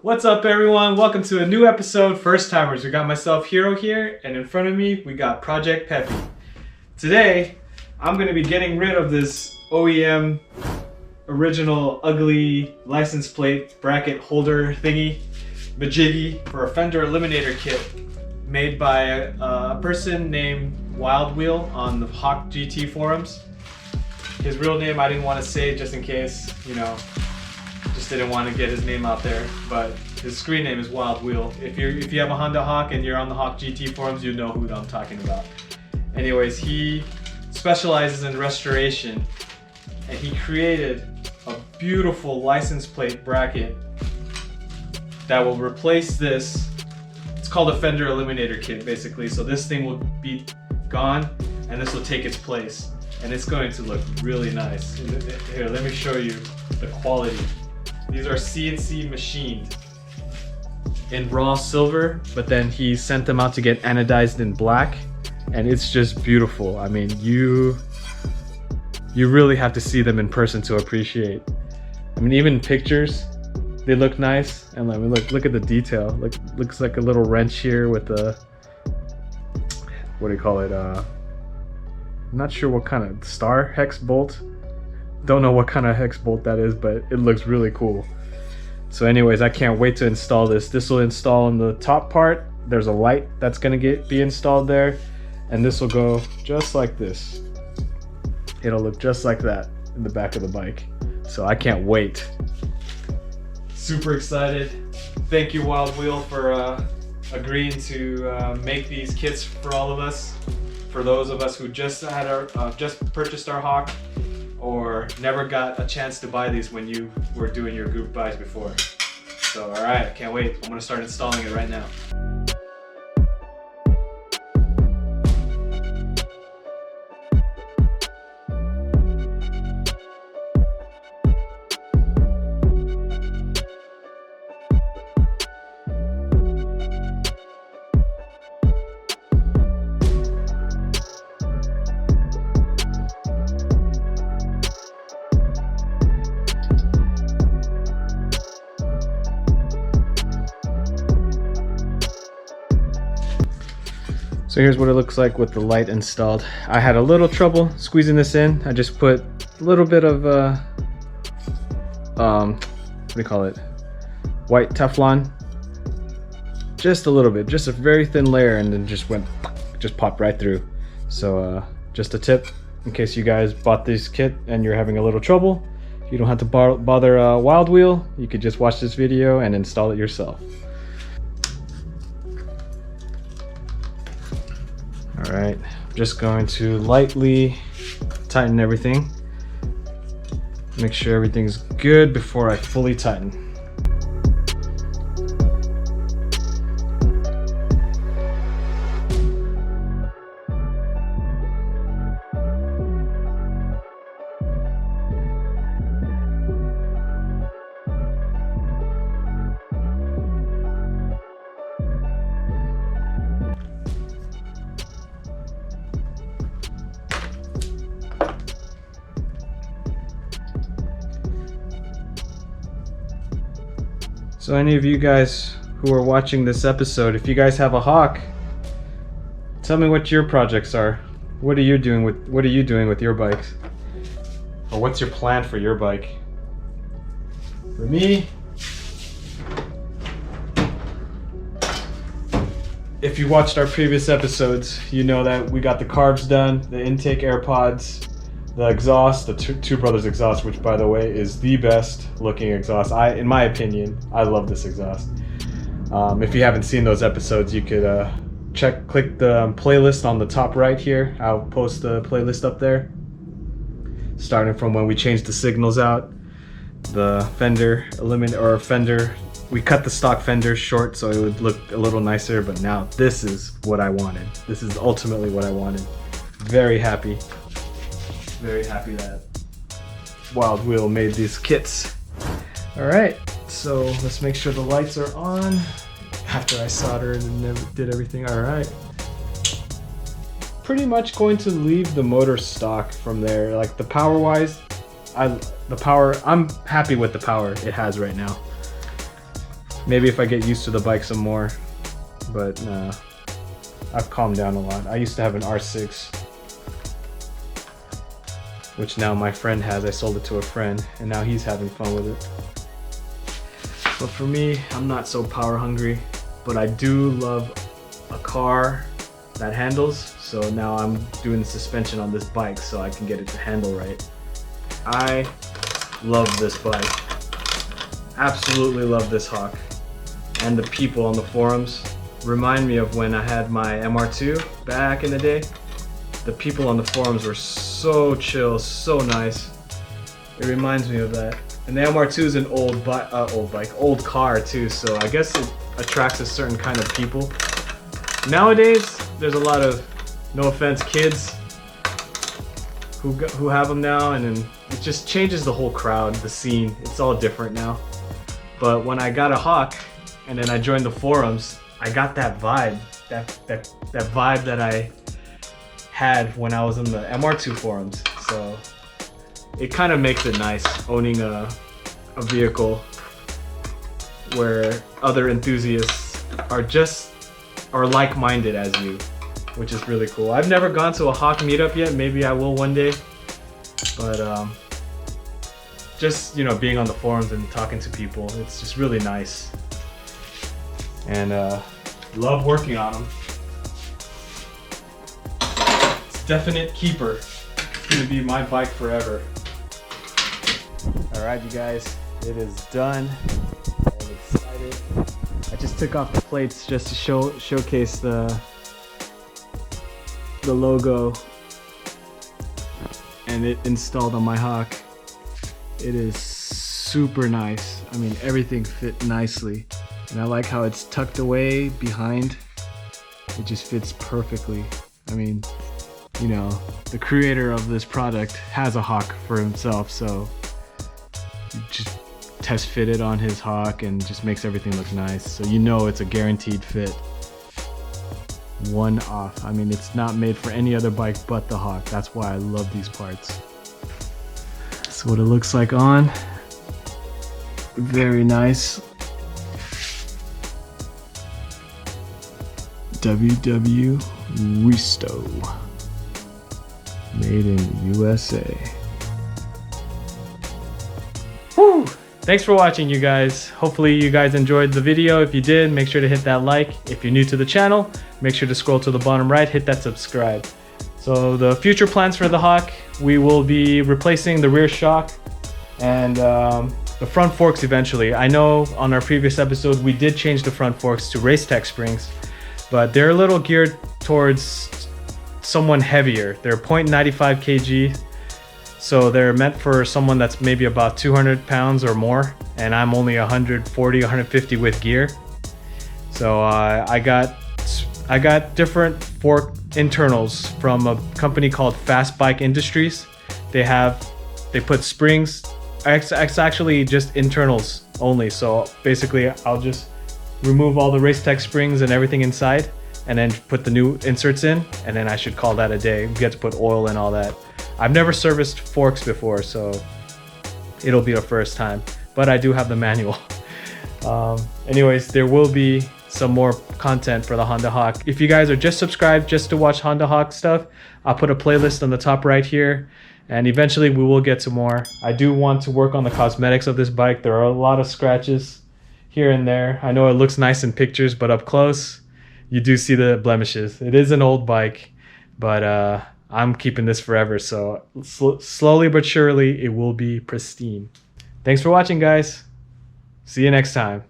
What's up everyone? Welcome to a new episode, First Timers. We got myself Hiro here, and in front of me we got Project Peppy. Today I'm going to be getting rid of this OEM original ugly license plate bracket holder thingy majiggy for a Fender Eliminator kit made by a person named Wild Wheel on the HawkGT forums. His real name I didn't want to say just in case, you know, just didn't want to get his name out there, but his screen name is Wild Wheel. If you have a Honda Hawk and you're on the HawkGT forums, you know who I'm talking about. Anyways, he specializes in restoration, and he created a beautiful license plate bracket that will replace this. It's called a Fender Eliminator kit, basically. So this thing will be gone, and this will take its place, and it's going to look really nice. Here, let me show you the quality. These are CNC machined in raw silver, but then he sent them out to get anodized in black, and it's just beautiful. I mean, you really have to see them in person to appreciate. I mean, even pictures, they look nice, and I mean, look at the detail. Looks like a little wrench here with a, what do you call it? I'm not sure what kind of star hex bolt. Don't know what kind of hex bolt that is, but it looks really cool. So anyways, I can't wait to install this. This will install on the top part. There's a light that's gonna be installed there, and this will go just like this. It'll look just like that in the back of the bike. So I can't wait. Super excited. Thank you, Wild Wheel, for agreeing to make these kits for all of us. For those of us who just purchased our Hawk, or never got a chance to buy these when you were doing your group buys before. So alright, I can't wait. I'm gonna start installing it right now. So here's what it looks like with the light installed. I had a little trouble squeezing this in. I just put a little bit of what do you call it? White Teflon. Just a little bit, just a very thin layer, and then just popped right through. So just a tip in case you guys bought this kit and you're having a little trouble. You don't have to bother Wild Wheel. You could just watch this video and install it yourself. Alright, I'm just going to lightly tighten everything. Make sure everything's good before I fully tighten. So any of you guys who are watching this episode, if you guys have a Hawk, tell me what your projects are. What are you doing with your bikes? Or what's your plan for your bike? For me, if you watched our previous episodes, you know that we got the carbs done, the intake air pods, the exhaust, the Two Brothers exhaust, which by the way is the best looking exhaust. In my opinion, I love this exhaust. If you haven't seen those episodes, you could click the playlist on the top right here. I'll post the playlist up there. Starting from when we changed the signals out, the Fender Eliminator, or Fender, we cut the stock Fender short so it would look a little nicer, but now this is what I wanted. This is ultimately what I wanted. Very happy that Wild Wheel made these kits. Alright, so let's make sure the lights are on after I soldered and did everything. Alright. Pretty much going to leave the motor stock from there. Like the power wise, I'm happy with the power it has right now. Maybe if I get used to the bike some more, but nah, I've calmed down a lot. I used to have an R6, which now my friend has. I sold it to a friend, and now he's having fun with it. But for me, I'm not so power hungry, but I do love a car that handles. So now I'm doing the suspension on this bike so I can get it to handle right. I love this bike. Absolutely love this Hawk. And the people on the forums remind me of when I had my MR2 back in the day. The people on the forums were so chill, so nice. It reminds me of that. And the MR2 is an old car too, so I guess it attracts a certain kind of people. Nowadays, there's a lot of, no offense, kids who have them now, and then it just changes the whole crowd, the scene. It's all different now. But when I got a Hawk, and then I joined the forums, I got that vibe, that vibe that I had when I was in the MR2 forums. So it kind of makes it nice owning a vehicle where other enthusiasts are like-minded as you, which is really cool. I've never gone to a Hawk meetup yet. Maybe I will one day, but just, you know, being on the forums and talking to people, it's just really nice. And love working on them. It's a definite keeper. It's gonna be my bike forever. All right, you guys, it is done. I'm excited. I just took off the plates just to showcase the logo, and it installed on my Hawk. It is super nice. I mean, everything fit nicely, and I like how it's tucked away behind. It just fits perfectly. I mean, you know, the creator of this product has a Hawk for himself, so you just test fit it on his Hawk and just makes everything look nice. So you know it's a guaranteed fit. One off. I mean, it's not made for any other bike but the Hawk. That's why I love these parts. That's what it looks like on. Very nice. WW Risto. Made in USA. Whew! Thanks for watching, you guys. Hopefully you guys enjoyed the video. If you did, make sure to hit that like. If you're new to the channel, make sure to scroll to the bottom right, hit that subscribe. So the future plans for the Hawk, we will be replacing the rear shock and the front forks eventually. I know on our previous episode we did change the front forks to Racetech springs, but they're a little geared towards someone heavier. They're 0.95 kg, so they're meant for someone that's maybe about 200 pounds or more, and I'm only 140, 150 with gear. So I got different fork internals from a company called Fast Bike Industries. They put springs. It's actually just internals only. So basically, I'll just remove all the Racetech springs and everything inside, and then put the new inserts in, and then I should call that a day. We get to put oil and all that. I've never serviced forks before, so it'll be the first time. But I do have the manual. Anyways, there will be some more content for the Honda Hawk. If you guys are just subscribed just to watch Honda Hawk stuff, I'll put a playlist on the top right here, and eventually we will get to more. I do want to work on the cosmetics of this bike. There are a lot of scratches here and there. I know it looks nice in pictures, but up close you do see the blemishes. It is an old bike, but I'm keeping this forever, so slowly but surely it will be pristine. Thanks for watching, guys. See you next time.